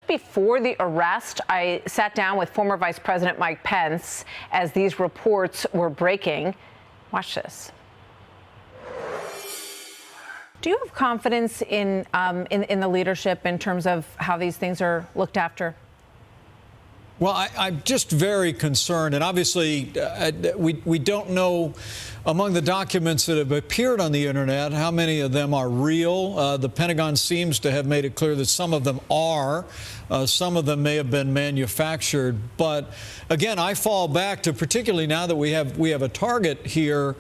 before the arrest, I sat down with former Vice President Mike Pence as these reports were breaking. Watch this. Do you have confidence in the leadership in terms of how these things are looked after? Well, I'm just very concerned, and obviously we don't know among the documents that have appeared on the internet how many of them are real. The Pentagon seems to have made it clear that some of them are. Some of them may have been manufactured. But again, I fall back to, particularly now that we have a target here,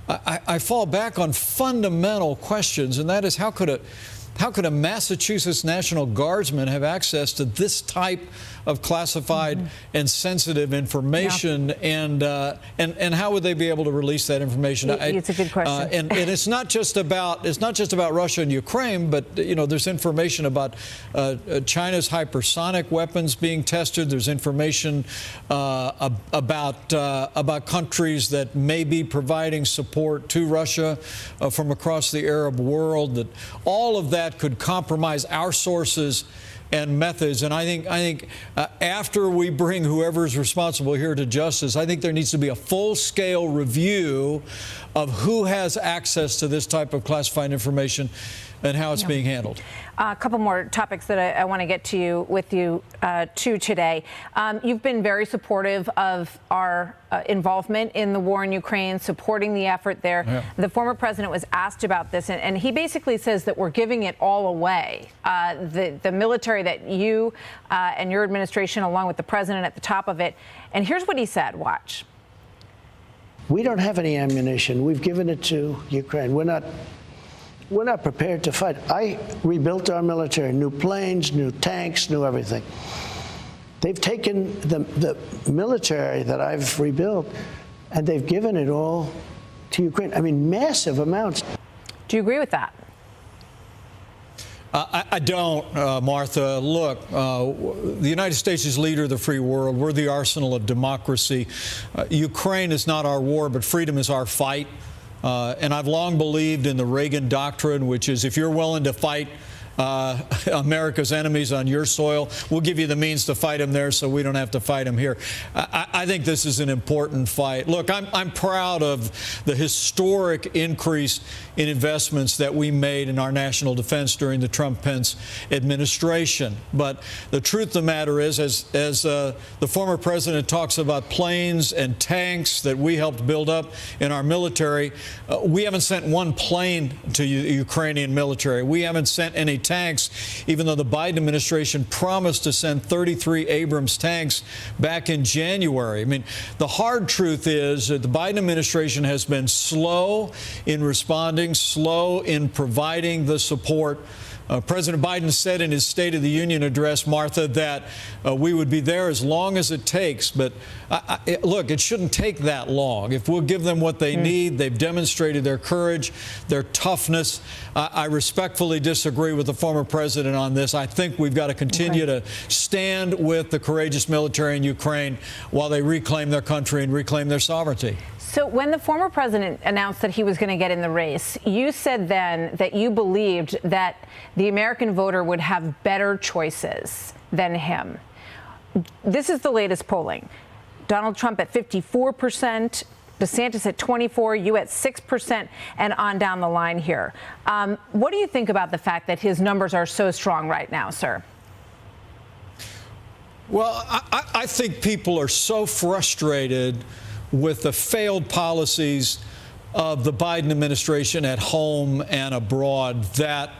I fall back on fundamental questions, and that is how could a Massachusetts National Guardsman have access to this type of classified and sensitive information, and how would they be able to release that information? It's a good question. And it's not just about Russia and Ukraine, but there's information about China's hypersonic weapons being tested. There's information about countries that may be providing support to Russia from across the Arab world. That all of that could compromise our sources and methods. And I think after we bring whoever's responsible here to justice, I think there needs to be a full-scale review of who has access to this type of classified information and how it's being handled. A couple more topics that I want to get to with you today. You've been very supportive of our involvement in the war in Ukraine, supporting the effort there. Yeah. The former president was asked about this, and he basically says that we're giving it all away. The military that you and your administration, along with the president at the top of it. And here's what he said. Watch. We don't have any ammunition. We've given it to Ukraine. We're not prepared to fight. I rebuilt our military, new planes, new tanks, new everything. They've taken the military that I've rebuilt, and they've given it all to Ukraine. I mean, massive amounts. Do you agree with that? I don't, Martha. Look, the United States is leader of the free world. We're the arsenal of democracy. Ukraine is not our war, but freedom is our fight. And I've long believed in the Reagan doctrine, which is if you're willing to fight America's enemies on your soil, we'll give you the means to fight them there so we don't have to fight them here. I think this is an important fight. Look, I'm proud of the historic increase in investments that we made in our national defense during the Trump-Pence administration. But the truth of the matter is, as the former president talks about planes and tanks that we helped build up in our military, we haven't sent one plane to the Ukrainian military. We haven't sent any tanks, even though the Biden administration promised to send 33 Abrams tanks back in January. I mean, the hard truth is that the Biden administration has been slow in responding, slow in providing the support. President Biden said in his State of the Union address, Martha, that we would be there as long as it takes. But look, it shouldn't take that long. If we'll give them what they need, they've demonstrated their courage, their toughness. I respectfully disagree with the former president on this. I think we've got to continue to stand with the courageous military in Ukraine while they reclaim their country and reclaim their sovereignty. So when the former president announced that he was going to get in the race, you said then that you believed that the American voter would have better choices than him. This is the latest polling. Donald Trump at 54%, DeSantis at 24%, you at 6%, and on down the line here. What do you think about the fact that his numbers are so strong right now, sir? Well, I think people are so frustrated with the failed policies of the Biden administration at home and abroad, that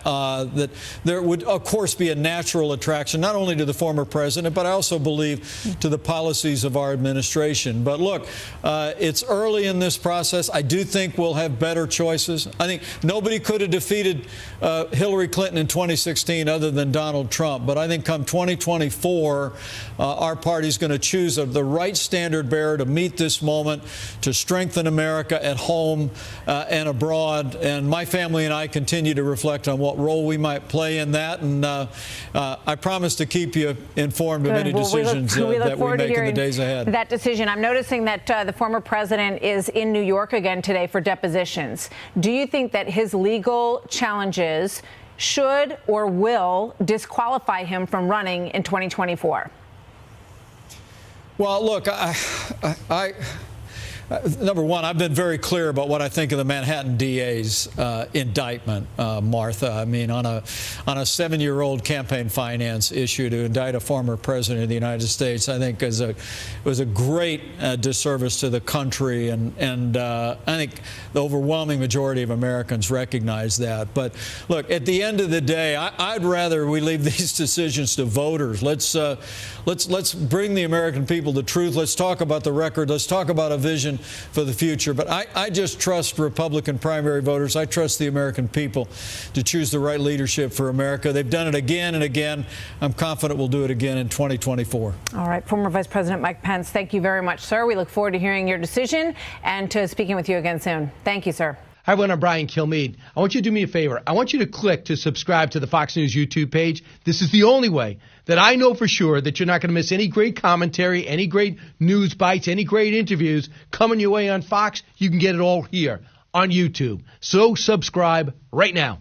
there would, of course, be a natural attraction, not only to the former president, but I also believe to the policies of our administration. But look, it's early in this process. I do think we'll have better choices. I think nobody could have defeated Hillary Clinton in 2016 other than Donald Trump. But I think come 2024, our party's going to choose the right standard bearer to meet this moment, to strengthen America at home and abroad. And my family and I continue to reflect on what role we might play in that. And I promise to keep you informed of any decisions that we make in the days ahead. That decision. I'm noticing that the former president is in New York again today for depositions. Do you think that his legal challenges should or will disqualify him from running in 2024? Well, look, number one, I've been very clear about what I think of the Manhattan DA's indictment, Martha. I mean, on a 7-year-old campaign finance issue to indict a former president of the United States, I think was a great disservice to the country, and I think the overwhelming majority of Americans recognize that. But look, at the end of the day, I'd rather we leave these decisions to voters. Let's bring the American people the truth. Let's talk about the record. Let's talk about a vision for the future. But I just trust Republican primary voters. I trust the American people to choose the right leadership for America. They've done it again and again. I'm confident we'll do it again in 2024. All right. Former Vice President Mike Pence, thank you very much, sir. We look forward to hearing your decision and to speaking with you again soon. Thank you, sir. Hi, everyone. I'm Brian Kilmeade. I want you to do me a favor. I want you to click to subscribe to the Fox News YouTube page. This is the only way that I know for sure that you're not going to miss any great commentary, any great news bites, any great interviews coming your way on Fox. You can get it all here on YouTube. So subscribe right now.